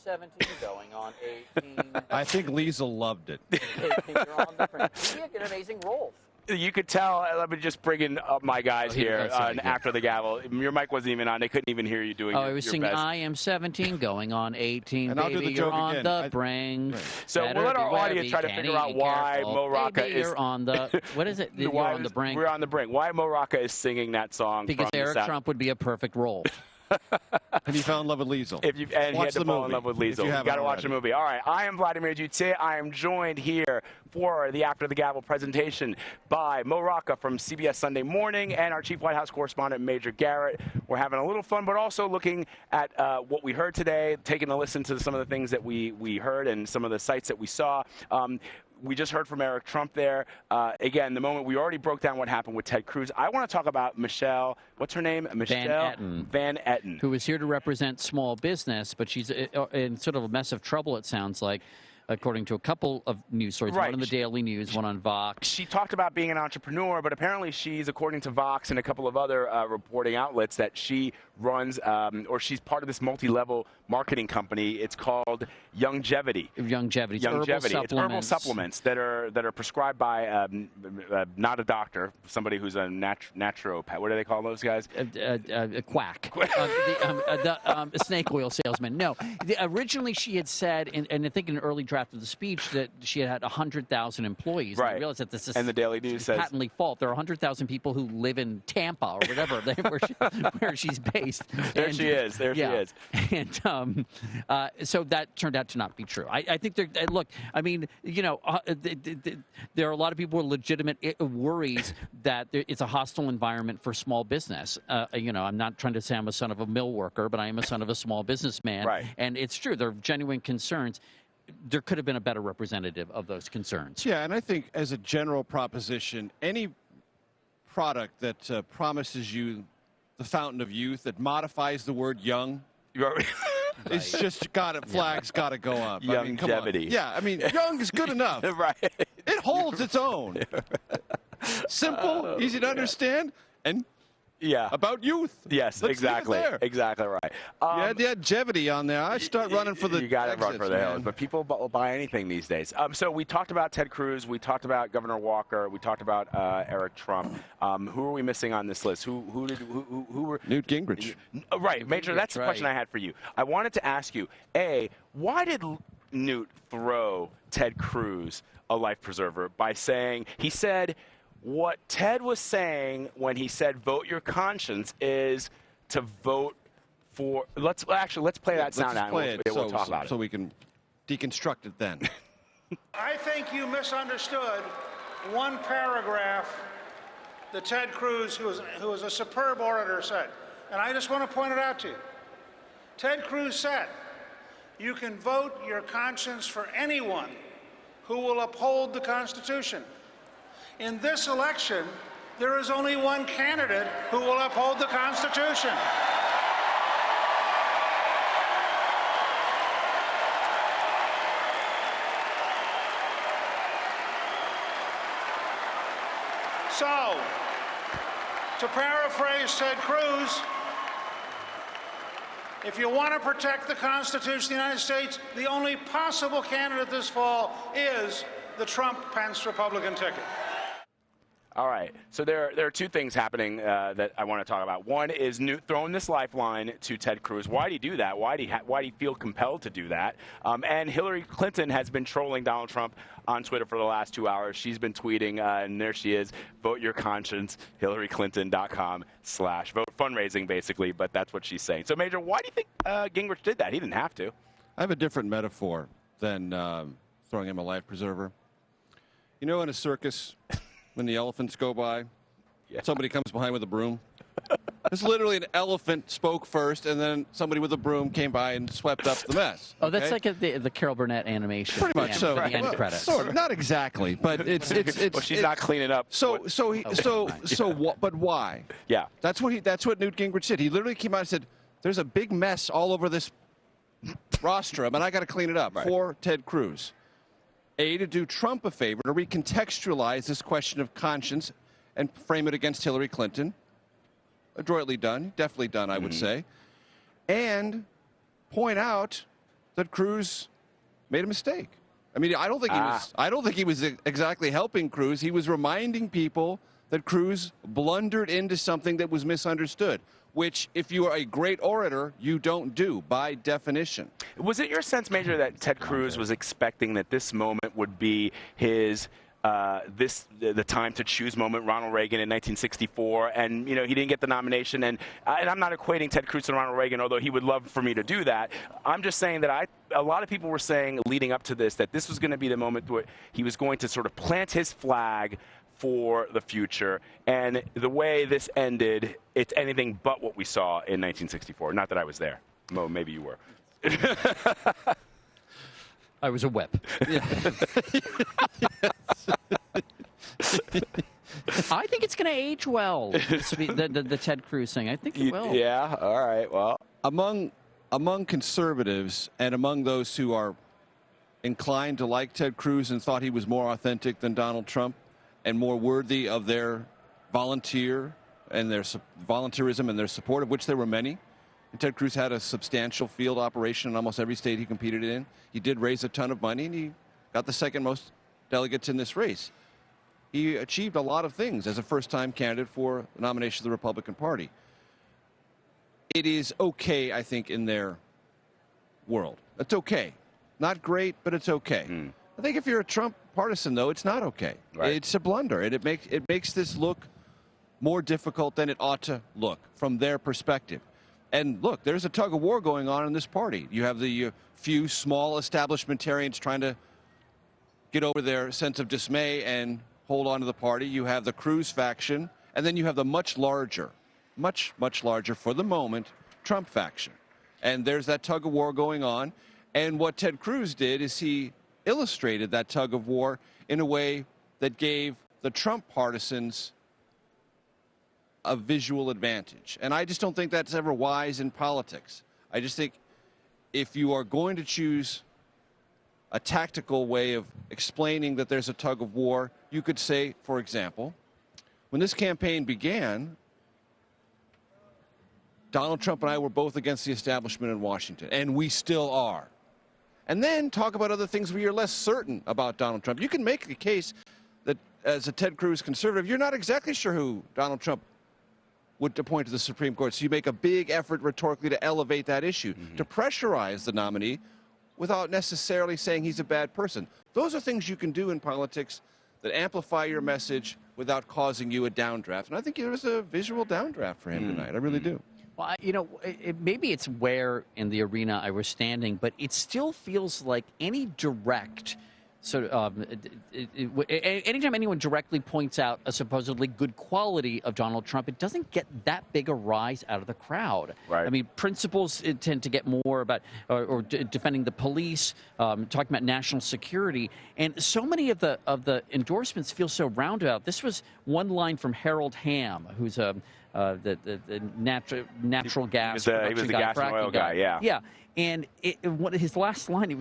17 going on 18. I think Liesel loved it. You're on the brink. He had an amazing role. You could tell. Let me just bring in my guys here after the gavel. Your mic wasn't even on. They couldn't even hear you doing I was singing best. I am 17 going on 18. And I'll do the you're joke on again. the brink. So we'll let our audience try to figure out why Mo Rocca is... You're on the... What is it? You're on the brink. We're on the brink. Why Mo Rocca is singing that song. Because Eric Trump would be a perfect role. And he fell in love with Liesel. And he had to fall in love with Liesel. You got to watch the movie. All right. I am Vladimir Duthiers. I am joined here for the After the Gavel presentation by Mo Rocca from CBS Sunday Morning and our chief White House correspondent, Major Garrett. We're having a little fun, but also looking at what we heard today, taking a listen to some of the things that we heard and some of the sites that we saw. We just heard from Eric Trump there. Again, the moment we already broke down what happened with Ted Cruz. I want to talk about Michelle. What's her name? Michelle Van Etten. Who is here to represent small business, but she's in sort of a mess of trouble, it sounds like, according to a couple of news stories. Right. One in the Daily News, one on Vox. She talked about being an entrepreneur, but apparently she's, according to Vox and a couple of other reporting outlets, that she runs or she's part of this multi-level marketing company. It's called Youngevity. Youngevity. It's herbal supplements that are prescribed by not a doctor, somebody who's a naturopath. What do they call those guys? A quack. The snake oil salesman. No. Originally she had said, and I think in an early draft of the speech, that she had 100,000 employees. Right. And I realized that this is and the Daily News says patently false. There are 100,000 people who live in Tampa or whatever, where she's based. There she is. There she is. And so that turned out to not be true. I think look, I mean, you know, there are a lot of people with legitimate worries that it's a hostile environment for small business. You know, I'm not trying to say I'm a son of a mill worker, but I am a son of a small businessman. Right. And it's true. There are genuine concerns. There could have been a better representative of those concerns. Yeah, and I think as a general proposition, any product that promises you the fountain of youth, that modifies the word young, it's just flags got to go up. Youngevity. I mean, come on. Yeah, I mean, young is good enough. Right. It holds its own. Simple, easy to understand, and about youth. Yes, exactly. Exactly right. You had the longevity on there. I start running for the You got to run for the hills. man. But people buy anything these days. So we talked about Ted Cruz. We talked about Governor Walker. We talked about Eric Trump. Who are we missing on this list? Who were Newt Gingrich? Right, Major. That's the question I had for you. I wanted to ask you: A, why did Newt throw Ted Cruz a life preserver by saying he said? What Ted was saying when he said vote your conscience is to vote for let's play that sound out and we'll talk about it. So we can deconstruct it then. I think you misunderstood one paragraph that Ted Cruz, who was a superb orator, said. And I just want to point it out to you. Ted Cruz said, you can vote your conscience for anyone who will uphold the Constitution. In this election, there is only one candidate who will uphold the Constitution. So, to paraphrase Ted Cruz, if you want to protect the Constitution of the United States, the only possible candidate this fall is the Trump-Pence Republican ticket. All right. So there are two things happening that I want to talk about. One is Newt throwing this lifeline to Ted Cruz. Why did he do that? Why did he feel compelled to do that? And Hillary Clinton has been trolling Donald Trump on Twitter for the last 2 hours. She's been tweeting, and there she is, vote your conscience, HillaryClinton.com/vote. Fundraising, basically, but that's what she's saying. So, Major, why do you think Gingrich did that? He didn't have to. I have a different metaphor than throwing him a life preserver. You know, in a circus, when the elephants go by, somebody comes behind with a broom. It's literally an elephant spoke first, and then somebody with a broom came by and swept up the mess. Oh, that's like the Carol Burnett animation. Pretty much so. The end credits. Sort of, not exactly, but it's. Well, she's not cleaning up. But why? Yeah. That's what Newt Gingrich said. He literally came out and said, "There's a big mess all over this rostrum, and I got to clean it up for Ted Cruz." To do Trump a favor, to recontextualize this question of conscience and frame it against Hillary Clinton. Adroitly done, definitely done, I would say. And point out that Cruz made a mistake. I mean, I don't think he was exactly helping Cruz. He was reminding people that Cruz blundered into something that was misunderstood, which, if you are a great orator, you don't do by definition. Was it your sense, Major, that Ted Cruz was expecting that this moment would be his the time to choose moment, Ronald Reagan in 1964, and he didn't get the nomination, and I'm not equating Ted Cruz to Ronald Reagan, although he would love for me to do that. I'm just saying that a lot of people were saying leading up to this that this was going to be the moment where he was going to sort of plant his flag for the future, and the way this ended, it's anything but what we saw in 1964. Not that I was there. Mo, maybe you were. I was a whip. Yeah. I think it's going to age well, the Ted Cruz thing. I think it will. Yeah, all right, well. Among conservatives and among those who are inclined to like Ted Cruz and thought he was more authentic than Donald Trump and more worthy of their volunteerism and their support, of which there were many. And Ted Cruz had a substantial field operation in almost every state he competed in. He did raise a ton of money, and he got the second most delegates in this race. He achieved a lot of things as a first-time candidate for the nomination of the Republican Party. It is okay, I think, in their world. It's okay. Not great, but it's okay. I think if you're a Trump partisan, though, it's not okay. Right. It's a blunder, and it makes this look more difficult than it ought to look from their perspective. And look, there's a tug of war going on in this party. You have the few small establishmentarians trying to get over their sense of dismay and hold on to the party. You have the Cruz faction, and then you have the much larger for the moment, Trump faction. And there's that tug of war going on. And what Ted Cruz did is he illustrated that tug of war in a way that gave the Trump partisans a visual advantage. And I just don't think that's ever wise in politics. I just think if you are going to choose a tactical way of explaining that there's a tug of war, you could say, for example, when this campaign began, Donald Trump and I were both against the establishment in Washington, and we still are. And then talk about other things where you're less certain about Donald Trump. You can make the case that as a Ted Cruz conservative, you're not exactly sure who Donald Trump would appoint to the Supreme Court. So you make a big effort rhetorically to elevate that issue, to pressurize the nominee without necessarily saying he's a bad person. Those are things you can do in politics that amplify your message without causing you a downdraft. And I think there was a visual downdraft for him tonight. I really do. Well, maybe it's where in the arena I was standing, but it still feels like any direct sort of anytime anyone directly points out a supposedly good quality of Donald Trump, it doesn't get that big a rise out of the crowd. Right. I mean, principals tend to get more about or defending the police, talking about national security, and so many of the endorsements feel so roundabout. This was one line from Harold Hamm, who's the natural gas he was the gas and oil guy. Yeah, and his last line,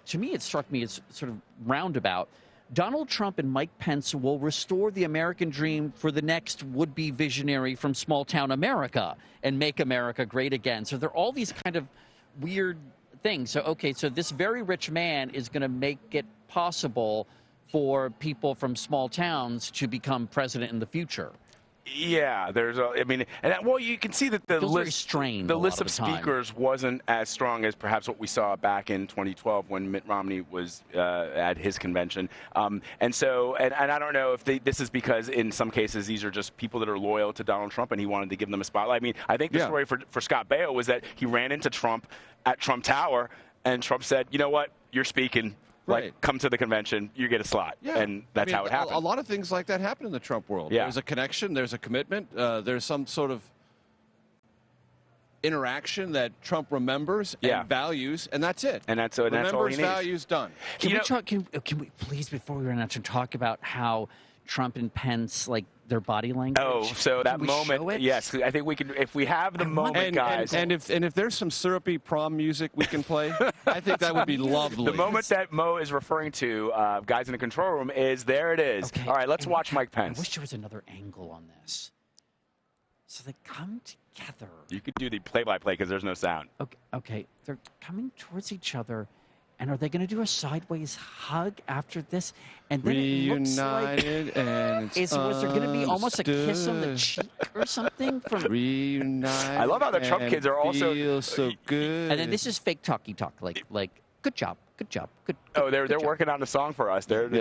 to me, it struck me as sort of roundabout. Donald Trump and Mike Pence will restore the American dream for the next would-be visionary from small-town America and make America great again. So there are all these kind of weird things. So, okay, so this very rich man is going to make it possible for people from small towns to become president in the future. Yeah, you can see that the list of speakers wasn't as strong as perhaps what we saw back in 2012 when Mitt Romney was at his convention. And I don't know if this is because in some cases these are just people that are loyal to Donald Trump and he wanted to give them a spotlight. I mean, I think the story for Scott Baio was that he ran into Trump at Trump Tower and Trump said, you know what, you're speaking. Like, come to the convention, you get a slot. Yeah. And that's how it happened. A lot of things like that happen in the Trump world. Yeah. There's a connection, there's a commitment, there's some sort of interaction that Trump remembers and values, and that's it. And that's all he needs. Values, done. Can we please, before we run out, to talk about how Trump and Pence, like, their body language? Oh, so that moment, yes. I think we can, if we have the moment, guys. And if there's some syrupy prom music we can play, I think that would be lovely. The moment that Mo is referring to, guys in the control room, there it is. Okay. All right, let's watch Mike Pence. I wish there was another angle on this. So they come together. You could do the play-by-play because there's no sound. Okay. They're coming towards each other. And are they going to do a sideways hug after this? And then Reunited it and was there going to be almost a kiss on the cheek or something from Reunited? I love how the Trump kids are also feels so good. And then this is fake talky talk, like good job. Oh, they're working on a song for us. And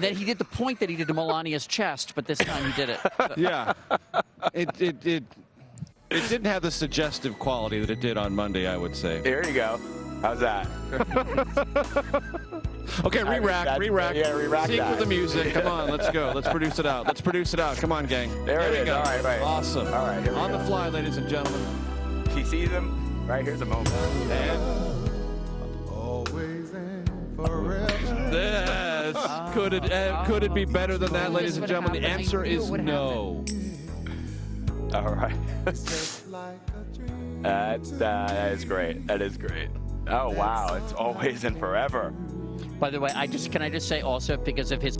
then he did the point that he did to Melania's chest, but this time he did it. Yeah, it didn't have the suggestive quality that it did on Monday, I would say. Here you go. How's that? Okay, re-rack. Yeah, re-rack Sync that. with the music. Come on, let's go. Let's produce it out. Come on, gang. There it we is. go. All right. Awesome. All right, here we on go. the fly, ladies and gentlemen. He sees him. Right here's a moment. Always and forever. Yes. Could it be better than that, ladies and gentlemen? The answer is no. All right. Just like a dream. That is great. That is great. Oh wow, it's always and forever. By the way, can I just say also, because of his,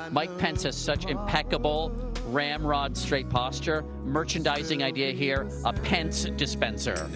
Mike Pence has such impeccable ramrod straight posture. Merchandising idea here: a Pence dispenser.